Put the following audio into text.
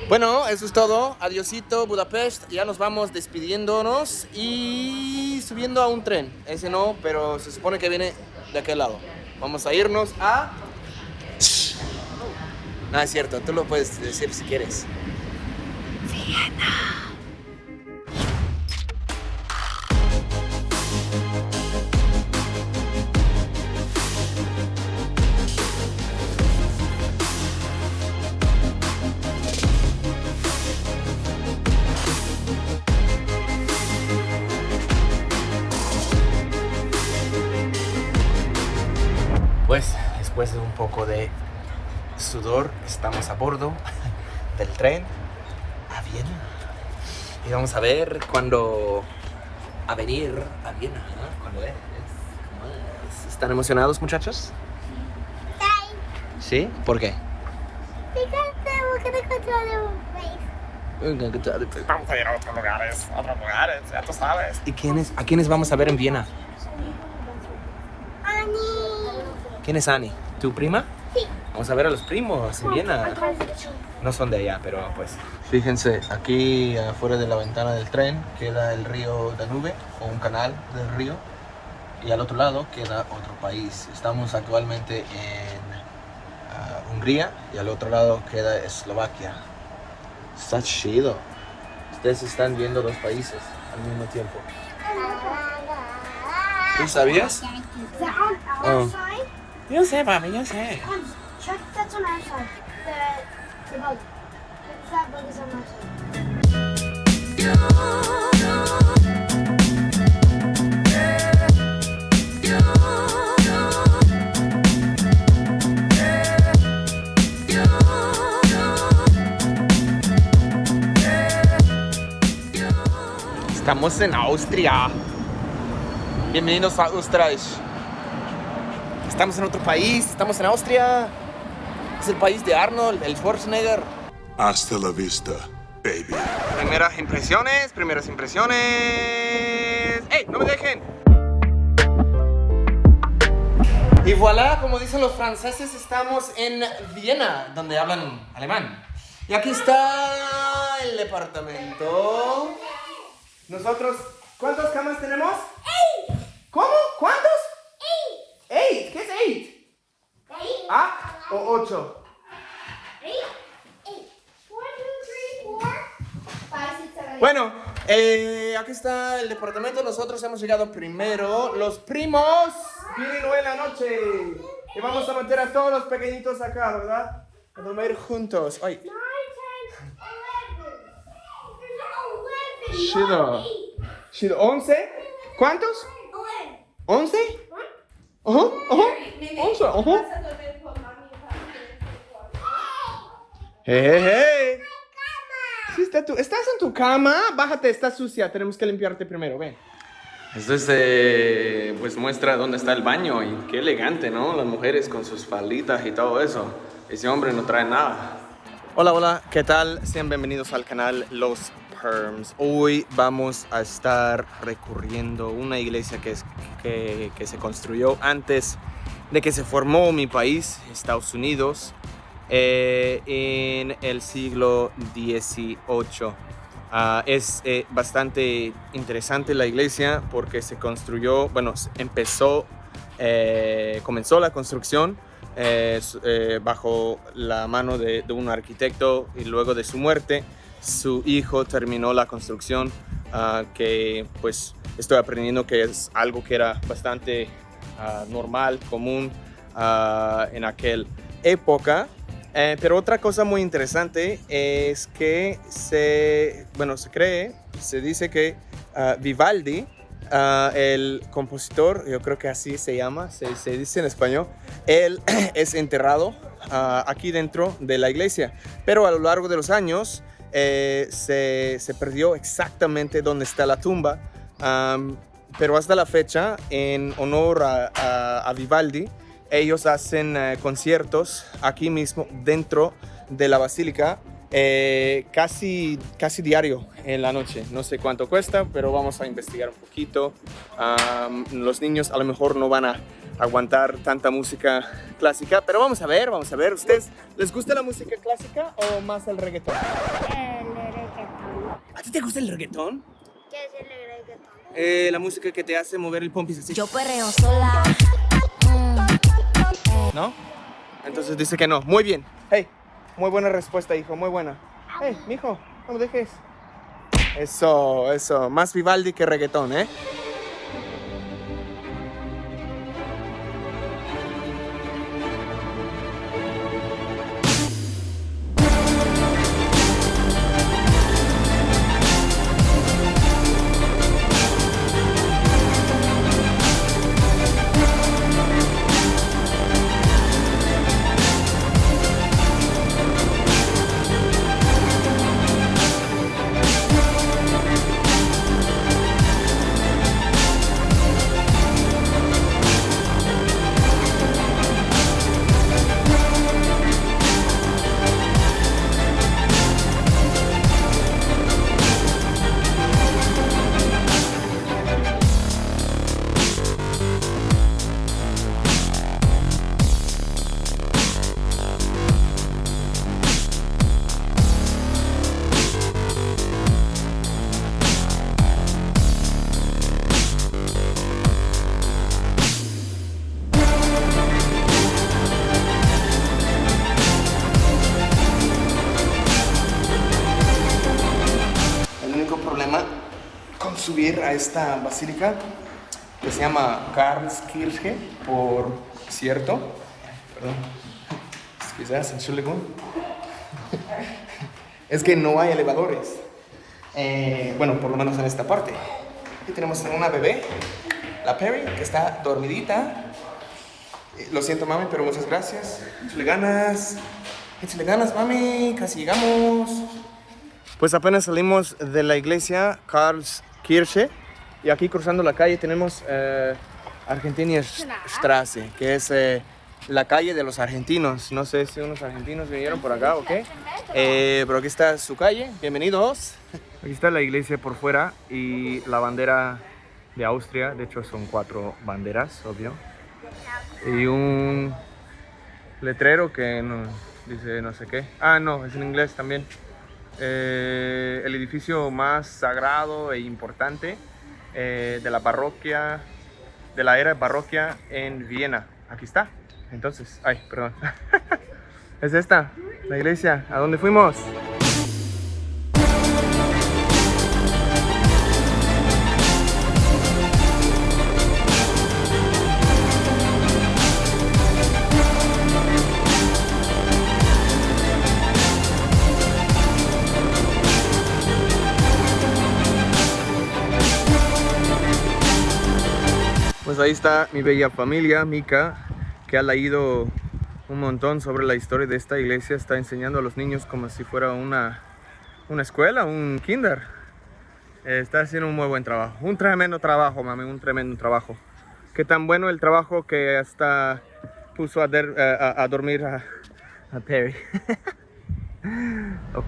Bueno, eso es todo. Adiosito, Budapest. Ya nos vamos despidiéndonos y subiendo a un tren. Ese no, pero se supone que viene de aquel lado. Vamos a irnos a... No, es cierto, tú lo puedes decir si quieres. Pues después de un poco de sudor, estamos a bordo del tren a Viena. Y vamos a ver cuándo a venir a Viena, ¿no? ¿Cuándo es? ¿Cómo es? ¿Están emocionados, muchachos? ¿Sí? ¿Por qué? Vamos a ir a otros lugares, ya tú sabes. ¿A quiénes vamos a ver en Viena? ¿Quién es Annie? ¿Tu prima? Sí. Vamos a ver a los primos en Viena. No son de allá, pero pues... Fíjense, aquí afuera de la ventana del tren queda el río Danube, o un canal del río. Y al otro lado queda otro país. Estamos actualmente en Hungría y al otro lado queda Eslovaquia. Está chido. Ustedes están viendo dos países al mismo tiempo. ¿Tú sabías? Oh. Yo sé, papi, yo sé. Check that's on our side. The boat. That boat is on our side. Estamos en Austria. Bienvenidos a Österreich. Estamos en otro país, estamos en Austria. Es el país de Arnold, el Schwarzenegger. Hasta la vista, baby. Primeras impresiones. ¡Ey, no me dejen! Y voilà, como dicen los franceses, estamos en Viena, donde hablan alemán. Y aquí está el departamento. Nosotros, ¿cuántas camas tenemos? 8. ¿Cómo? ¿Cuántos? 8. 8. ¿Qué es 8? 8. ¿A o 8? 8. 8. 1, 2, 3, 4. 5, 6, 7, 8. Bueno, aquí está el departamento. Nosotros hemos llegado primero. Los primos vienen hoy en la noche. Y vamos a meter a todos los pequeñitos acá, ¿verdad? A dormir juntos. Ay. 9, 10, 11. There's 11. Chido. Chido. ¿11? ¿Cuántos? 11. ¿11? Ajá, ajá. 11, ajá. Hey. Sí, ¿estás en tu cama? Bájate, está sucia. Tenemos que limpiarte primero, ven. Esto es, pues muestra dónde está el baño y qué elegante, ¿no? Las mujeres con sus falditas y todo eso. Ese hombre no trae nada. Hola, ¿qué tal? Sean bienvenidos al canal Los Perms. Hoy vamos a estar recorriendo una iglesia que se construyó antes de que se formó mi país, Estados Unidos, en el siglo XVIII. Es bastante interesante la iglesia porque se construyó, comenzó la construcción bajo la mano de un arquitecto y luego de su muerte su hijo terminó la construcción, que pues estoy aprendiendo que es algo que era bastante normal, común en aquella época. Pero otra cosa muy interesante es que se dice que Vivaldi, el compositor, yo creo que así se llama, se dice en español, él es enterrado aquí dentro de la iglesia. Pero a lo largo de los años se perdió exactamente dónde está la tumba, pero hasta la fecha, en honor a Vivaldi, ellos hacen conciertos aquí mismo dentro de la basílica, casi diario en la noche. No sé cuánto cuesta, pero vamos a investigar un poquito. Los niños a lo mejor no van a aguantar tanta música clásica. Pero vamos a ver. ¿Ustedes les gusta la música clásica o más el reggaetón? El reggaetón. ¿A ti te gusta el reggaetón? ¿Qué es el reggaetón? La música que te hace mover el pompis así. Yo perreo sola. ¿No? Entonces dice que no. Muy bien. Hey, muy buena respuesta, hijo, muy buena. Hey, mijo, no me dejes. Eso. Más Vivaldi que reggaetón, ¿eh? Subir a esta basílica que se llama Karlskirche, por cierto. Perdón. Quizás, Entschuldigung. Es que no hay elevadores. Bueno, por lo menos en esta parte. Aquí tenemos una bebé, la Perry, que está dormidita. Lo siento, mami, pero muchas gracias. Échale ganas, mami. Casi llegamos. Pues apenas salimos de la iglesia Karlskirche y aquí cruzando la calle tenemos Argentinierstraße, que es la calle de los argentinos. No sé si unos argentinos vinieron por acá o qué, pero aquí está su calle. Bienvenidos. Aquí está la iglesia por fuera y la bandera de Austria. De hecho son 4 banderas, obvio. Y un letrero que no, dice no sé qué. Ah, no, es en inglés también. El edificio más sagrado e importante de la parroquia, de la era parroquia en Viena. Aquí está. Entonces, ay, perdón. Es esta, la iglesia. ¿A dónde fuimos? Pues ahí está mi bella familia, Mika, que ha leído un montón sobre la historia de esta iglesia. Está enseñando a los niños como si fuera una escuela, un kinder. Está haciendo un muy buen trabajo. Un tremendo trabajo, mami, un tremendo trabajo. Qué tan bueno el trabajo que hasta puso a dormir a Perry. Oh.